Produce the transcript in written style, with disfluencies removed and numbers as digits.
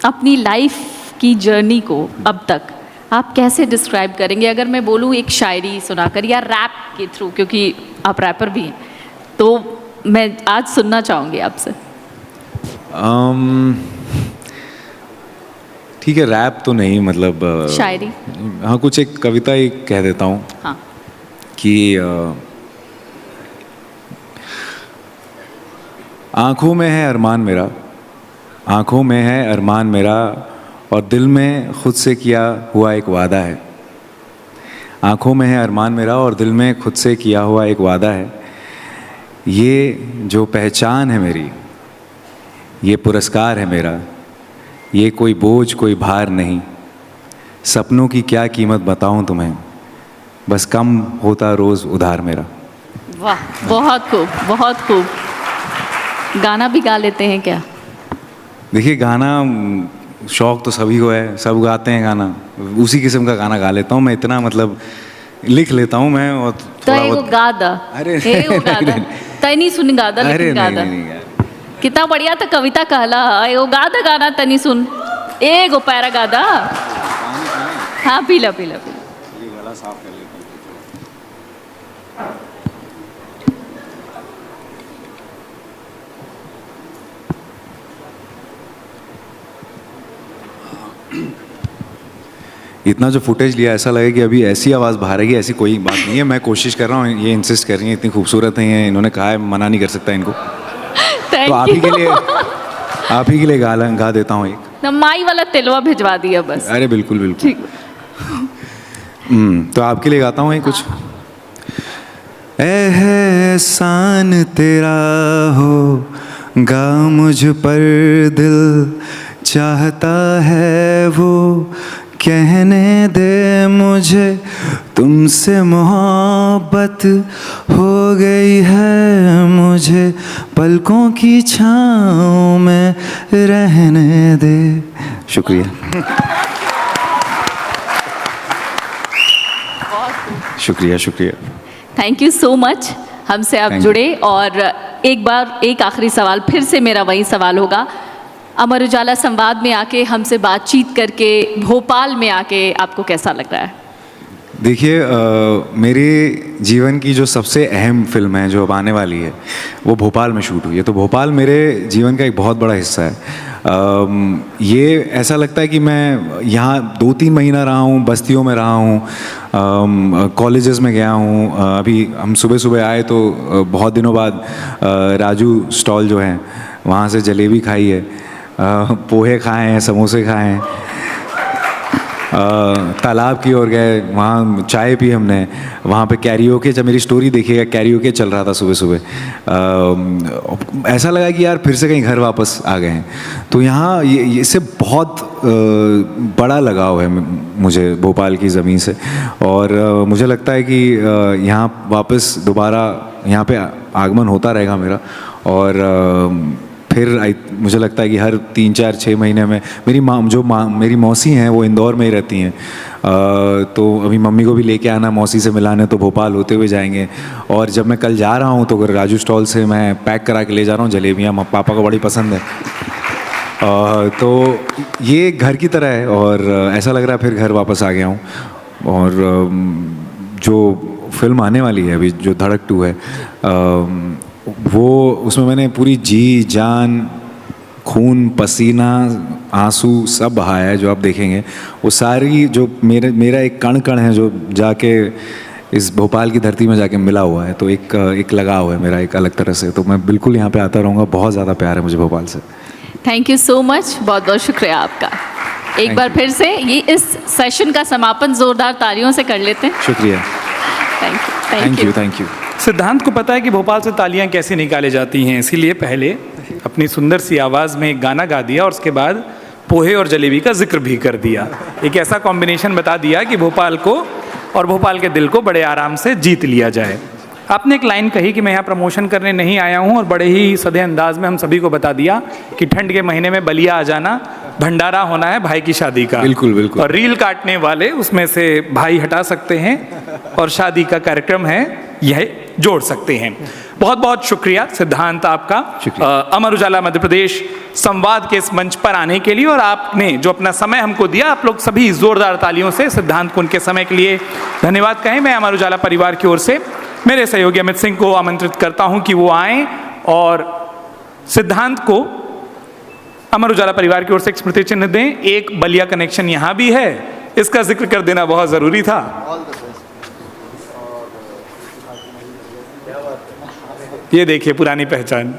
अपनी लाइफ की जर्नी को अब तक आप कैसे डिस्क्राइब करेंगे? अगर मैं बोलूँ एक शायरी सुनाकर या रैप के थ्रू, क्योंकि आप रैपर भी हैं, तो मैं आज सुनना चाहूँगी आपसे। ठीक है, रैप तो नहीं, मतलब शायरी। हाँ, कुछ एक कविता ही कह देता हूँ। हाँ। कि आँखों में है अरमान मेरा, आँखों में है अरमान मेरा, और दिल में खुद से किया हुआ एक वादा है। आँखों में है अरमान मेरा और दिल में खुद से किया हुआ एक वादा है। ये जो पहचान है मेरी, ये पुरस्कार है मेरा, ये कोई बोझ कोई भार नहीं। सपनों की क्या कीमत बताऊं तुम्हें, बस कम होता रोज़ उधार मेरा। वाह, बहुत खूब, बहुत खूब। गाना भी गा लेते हैं क्या? देखिए, गाना शौक़ तो सभी को है, सब गाते हैं गाना, उसी किस्म का गाना गा लेता हूँ मैं। इतना मतलब लिख लेता हूँ मैं, और थोड़ा बहुत गा दा। अरे एगो गा दा, तनी सुन गा दा, लेकिन गा दा। कितना बढ़िया था कविता कहला, एगो गा दा गाना, तनी सुन एगो पैरा गा दा। हाँ, पीला पीला पीला। गला साफ कर लेता हूँ। इतना जो फुटेज लिया, ऐसा लगे कि अभी ऐसी आवाज़ बाहर आएगी, ऐसी कोई बात नहीं है। मैं कोशिश कर रहा हूँ, ये इंसिस्ट कर रही हैं, इतनी खूबसूरत हैं ये, इन्होंने कहा है, मना नहीं कर सकता इनको। तो आप ही के लिए गा देता हूँ एक। माई वाला तिलवा भिजवा दिया बस। अरे बिल्कुल बिल्कुल। ठीक। तो आपके लिए गाता हूँ ये कुछ। एहसान तेरा होगा मुझ पर, दिल चाहता है वो कहने दे मुझे, तुमसे मोहब्बत हो गई है मुझे, पलकों की छाँव में रहने दे। शुक्रिया। शुक्रिया शुक्रिया। थैंक यू सो मच हमसे आप जुड़े। और एक बार एक आखिरी सवाल, फिर से मेरा वही सवाल होगा, अमर उजाला संवाद में आके हमसे बातचीत करके, भोपाल में आके आपको कैसा लग रहा है? देखिए, मेरे जीवन की जो सबसे अहम फिल्म है जो अब आने वाली है, वो भोपाल में शूट हुई है। तो भोपाल मेरे जीवन का एक बहुत बड़ा हिस्सा है। ये ऐसा लगता है कि मैं यहाँ 2-3 महीना रहा हूँ, बस्तियों में रहा हूँ, कॉलेजेस में गया हूँ। अभी हम सुबह सुबह आए तो बहुत दिनों बाद राजू स्टॉल जो है वहाँ से जलेबी खाई है, पोहे खाए हैं, समोसे खाए हैं, तालाब की ओर गए, वहाँ चाय पी हमने। वहाँ पे कैरियोके, जब मेरी स्टोरी देखिएगा, कैरियोके चल रहा था सुबह सुबह। ऐसा लगा कि यार फिर से कहीं घर वापस आ गए हैं। तो यहाँ इससे बहुत बड़ा लगाव है मुझे भोपाल की ज़मीन से, और मुझे लगता है कि यहाँ वापस दोबारा यहाँ पे आगमन होता रहेगा मेरा। और फिर मुझे लगता है कि हर 3-4-6 महीने में मेरी मौसी हैं वो इंदौर में ही रहती हैं, तो अभी मम्मी को भी लेके आना मौसी से मिलाने, तो भोपाल होते हुए जाएंगे। और जब मैं कल जा रहा हूँ तो राजू स्टॉल से मैं पैक करा के ले जा रहा हूँ जलेबियाँ, पापा को बड़ी पसंद है। तो ये घर की तरह है, और ऐसा लग रहा है फिर घर वापस आ गया हूँ। और जो फिल्म आने वाली है अभी, जो धड़क 2 है, वो उसमें मैंने पूरी जी जान, खून, पसीना, आंसू सब बहाया है। जो आप देखेंगे वो सारी जो मेरा एक कण कण है जो जाके इस भोपाल की धरती में जाके मिला हुआ है। तो एक लगाव है मेरा एक अलग तरह से। तो मैं बिल्कुल यहाँ पे आता रहूँगा, बहुत ज़्यादा प्यार है मुझे भोपाल से। थैंक यू सो मच, बहुत बहुत शुक्रिया आपका। एक बार फिर से ये इस सेशन का समापन जोरदार तालियों से कर लेते हैं। शुक्रिया। Thank you. सिद्धांत को पता है कि भोपाल से तालियां कैसे निकाले जाती हैं, इसीलिए पहले अपनी सुंदर सी आवाज़ में एक गाना गा दिया और उसके बाद पोहे और जलेबी का जिक्र भी कर दिया। एक ऐसा कॉम्बिनेशन बता दिया कि भोपाल को और भोपाल के दिल को बड़े आराम से जीत लिया जाए। आपने एक लाइन कही कि मैं यहाँ प्रमोशन करने नहीं आया हूँ, और बड़े ही सधे अंदाज में हम सभी को बता दिया कि ठंड के महीने में बलिया आ जाना, भंडारा होना है भाई की शादी का। बिल्कुल बिल्कुल। और रील काटने वाले उसमें से भाई हटा सकते हैं, और शादी का कार्यक्रम है यह जोड़ सकते हैं। बहुत बहुत शुक्रिया सिद्धांत आपका अमर उजाला मध्य प्रदेश संवाद के इस मंच पर आने के लिए, और आपने जो अपना समय हमको दिया। आप लोग सभी जोरदार तालियों से सिद्धांत को उनके समय के लिए धन्यवाद कहें। मैं अमर उजाला परिवार की ओर से मेरे सहयोगी अमित सिंह को आमंत्रित करता हूं कि वो आएं और सिद्धांत को अमर उजाला परिवार की ओर से एक स्मृति चिन्ह दें। एक बलिया कनेक्शन यहाँ भी है, इसका जिक्र कर देना बहुत जरूरी था। ये देखिए पुरानी पहचान।